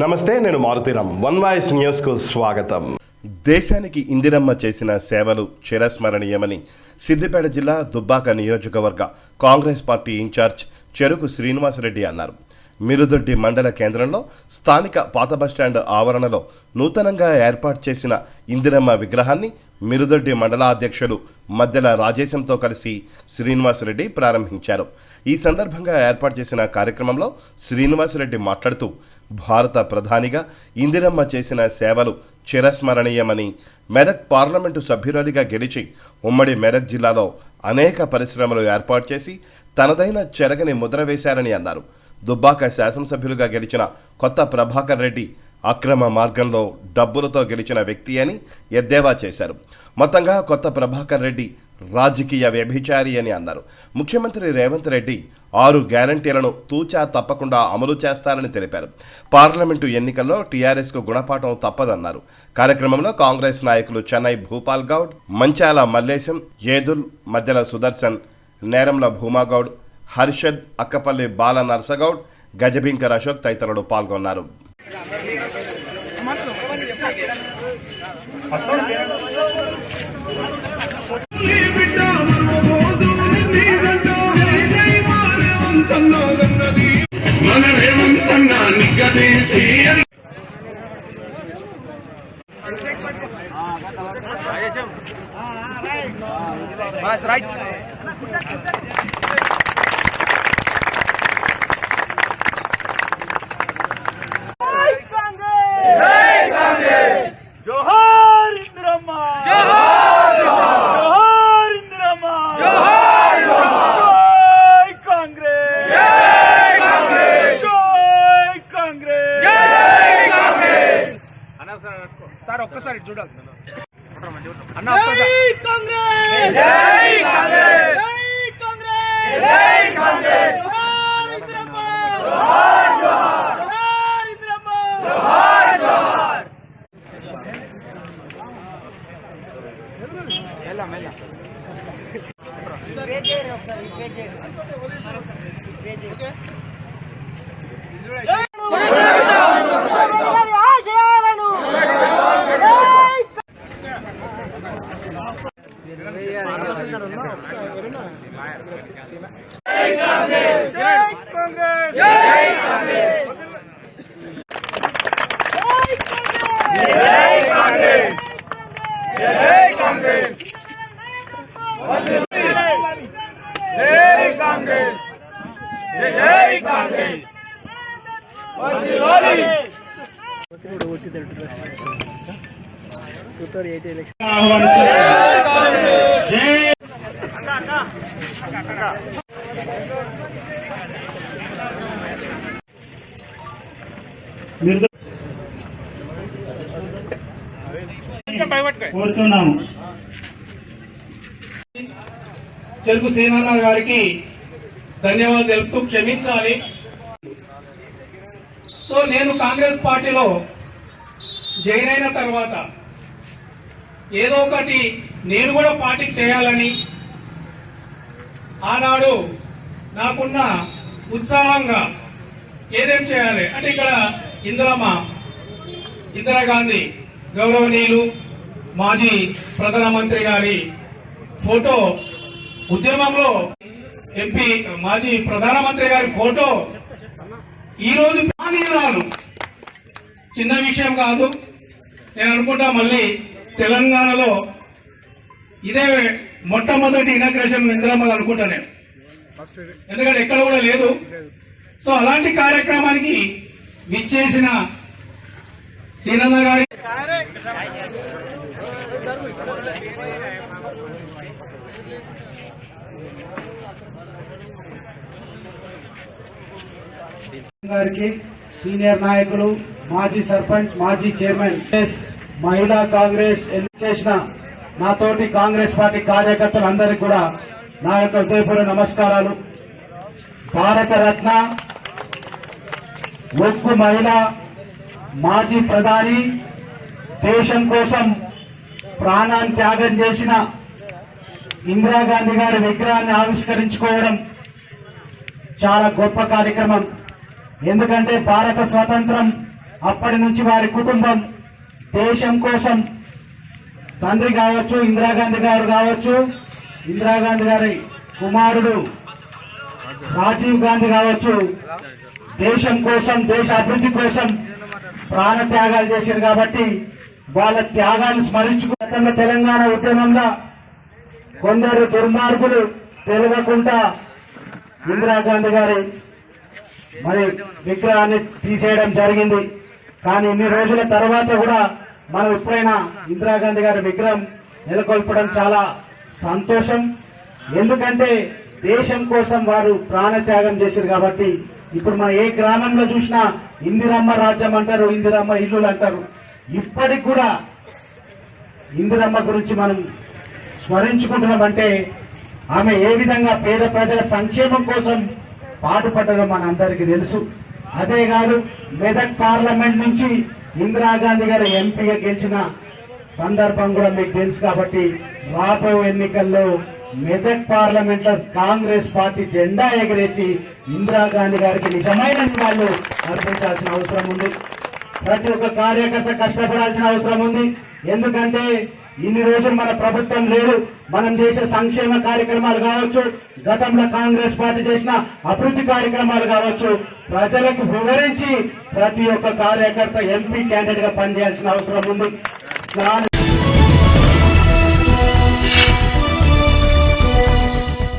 నమస్తే, నేను Maruthi Ram. One voice న్యూస్కు స్వాగతం. దేశానికి ఇందిరమ్మ చేసిన సేవలు చిరస్మరణీయమని సిద్దిపేట జిల్లా దుబ్బాక నియోజకవర్గ కాంగ్రెస్ పార్టీ ఇన్ఛార్జ్ చెరుకు శ్రీనివాసరెడ్డి అన్నారు. మిరుదొడ్డి మండల కేంద్రంలో స్థానిక పాత బస్టాండ్ ఆవరణలో నూతనంగా ఏర్పాటు చేసిన ఇందిరమ్మ విగ్రహాన్ని మిరుదొడ్డి మండల అధ్యక్షులు మద్దెల రాజేశంతో కలిసి శ్రీనివాసరెడ్డి ప్రారంభించారు. ఈ సందర్భంగా ఏర్పాటు చేసిన కార్యక్రమంలో శ్రీనివాసరెడ్డి మాట్లాడుతూ భారత ప్రధానిగా ఇందిరమ్మ చేసిన సేవలు చిరస్మరణీయమని, మెదక్ పార్లమెంటు సభ్యురాలిగా గెలిచి ఉమ్మడి మెదక్ జిల్లాలో అనేక పరిశ్రమలు ఏర్పాటు చేసి తనదైన చెరగని ముద్ర వేశారని అన్నారు. దుబ్బాక శాసనసభ్యులుగా గెలిచిన కొత్త ప్రభాకర్ రెడ్డి అక్రమ మార్గంలో డబ్బులతో గెలిచిన వ్యక్తి అని ఎద్దేవా చేశారు. మొత్తంగా కొత్త ప్రభాకర్ రెడ్డి రాజకీయ వ్యభిచారి అని అన్నారు. ముఖ్యమంత్రి రేవంత్ రెడ్డి 6 గ్యారంటీలను తూచా తప్పకుండా అమలు చేస్తారని తెలిపారు. పార్లమెంటు ఎన్నికల్లో టీఆర్ఎస్కు గుణపాఠం తప్పదన్నారు. కార్యక్రమంలో కాంగ్రెస్ నాయకులు చెన్నై భూపాల్ గౌడ్, మంచాల మల్లేశం, ఏదుల్, మధ్యల సుదర్శన్, నేరంల భూమాగౌడ్, హర్షద్, అక్కపల్లి బాల నర్సగౌడ్, గజబింకర్ అశోక్ తదితరులు పాల్గొన్నారు. సార్ ఒక్కసారి చూడాలి అన్న. కోరుతున్నాము. చెరుకు శ్రీనారాయణ గారికి ధన్యవాదాలు తెలుపుతూ క్షమించాలి. సో నేను కాంగ్రెస్ పార్టీలో జాయిన్ అయిన తర్వాత ఏదో ఒకటి నేను కూడా పార్టీకి చేయాలని ఆనాడు నాకున్న ఉత్సాహంగా ఏదేం చేయాలి అంటే ఇక్కడ ఇందిరాగాంధీ గౌరవనీయులు మాజీ ప్రధానమంత్రి గారి ఫోటో, ఉద్యమంలో ఎంపీ మాజీ ప్రధానమంత్రి గారి ఫోటో ఈరోజు పానీయాలు చిన్న విషయం కాదు. నేను అనుకుంటా మళ్ళీ తెలంగాణలో ఇదే మొట్టమొదటి ఇనాగ్రేషన్ ఇందిరమ్మ అనుకుంటా నేను, ఎందుకంటే ఎక్కడ కూడా లేదు. సో అలాంటి కార్యక్రమానికి విచ్చేసిన సీనన్న గారి గారికి, సీనియర్ నాయకులు, మాజీ సర్పంచ్, మాజీ చైర్మన్, మహిళా కాంగ్రెస్ చేసిన నాతోటి కాంగ్రెస్ పార్టీ కార్యకర్తలందరికీ కూడా నా యొక్క హృదయపూర్వక నమస్కారాలు. భారత రత్న, ఒక్కు మహిళ, మాజీ ప్రధాని, దేశం కోసం ప్రాణాన్ని త్యాగం చేసిన ఇందిరాగాంధీ గారి విగ్రహాన్ని ఆవిష్కరించుకోవడం చాలా గొప్ప కార్యక్రమం. ఎందుకంటే భారత స్వాతంత్రం అప్పటి నుంచి వారి కుటుంబం దేశం కోసం తండ్రి కావచ్చు, ఇందిరాగాంధీ గారు కావచ్చు, ఇందిరాగాంధీ గారి కుమారుడు రాజీవ్ గాంధీ కావచ్చు, దేశం కోసం, దేశ అభివృద్ధి కోసం ప్రాణ త్యాగాలు చేశారు. కాబట్టి వాళ్ళ త్యాగాన్ని స్మరించుకున్న తెలంగాణ ఉద్యమంలో కొందరు దుర్మార్గులు తెలియకుండా ఇందిరాగాంధీ గారి మరి విగ్రహాన్ని తీసేయడం జరిగింది. కానీ ఇన్ని రోజుల తర్వాత కూడా మనం ఎప్పుడైనా ఇందిరాగాంధీ గారి విగ్రహం నెలకొల్పడం చాలా సంతోషం. ఎందుకంటే దేశం కోసం వారు ప్రాణత్యాగం చేశారు. కాబట్టి ఇప్పుడు మనం ఏ గ్రామంలో చూసినా ఇందిరమ్మ రాజ్యం అంటారు, ఇందిరమ్మ ఇల్లులు అంటారు. ఇప్పటికి కూడా ఇందిరమ్మ గురించి మనం స్మరించుకుంటున్నామంటే ఆమె ఏ విధంగా పేద ప్రజల సంక్షేమం కోసం పాటుపడ్డదో మనందరికీ తెలుసు. అదే కాదు, మెదక్ పార్లమెంట్ నుంచి ఇందిరాగాంధీ గారు ఎంపీగా గెలిచిన సందర్భం కూడా మీకు తెలుసు. కాబట్టి రాబోయే ఎన్నికల్లో మెదక్ పార్లమెంట్ లో కాంగ్రెస్ పార్టీ జెండా ఎగరేసి ఇందిరాగాంధీ గారికి నిజమైన నివాళులు అర్పించాల్సిన అవసరం ఉంది. ప్రతి ఒక్క కార్యకర్త కష్టపడాల్సిన అవసరం ఉంది. ఎందుకంటే ఇన్ని రోజులు మన ప్రభుత్వం లేదు, మనం చేసే సంక్షేమ కార్యక్రమాలు కావచ్చు, గతంలో కాంగ్రెస్ పార్టీ చేసిన అభివృద్ధి కార్యక్రమాలు కావచ్చు, ప్రజలకు వివరించి ప్రతి ఒక్క కార్యకర్త ఎంపీ క్యాండిడేట్ గా పనిచేయాల్సిన అవసరం ఉంది. దాని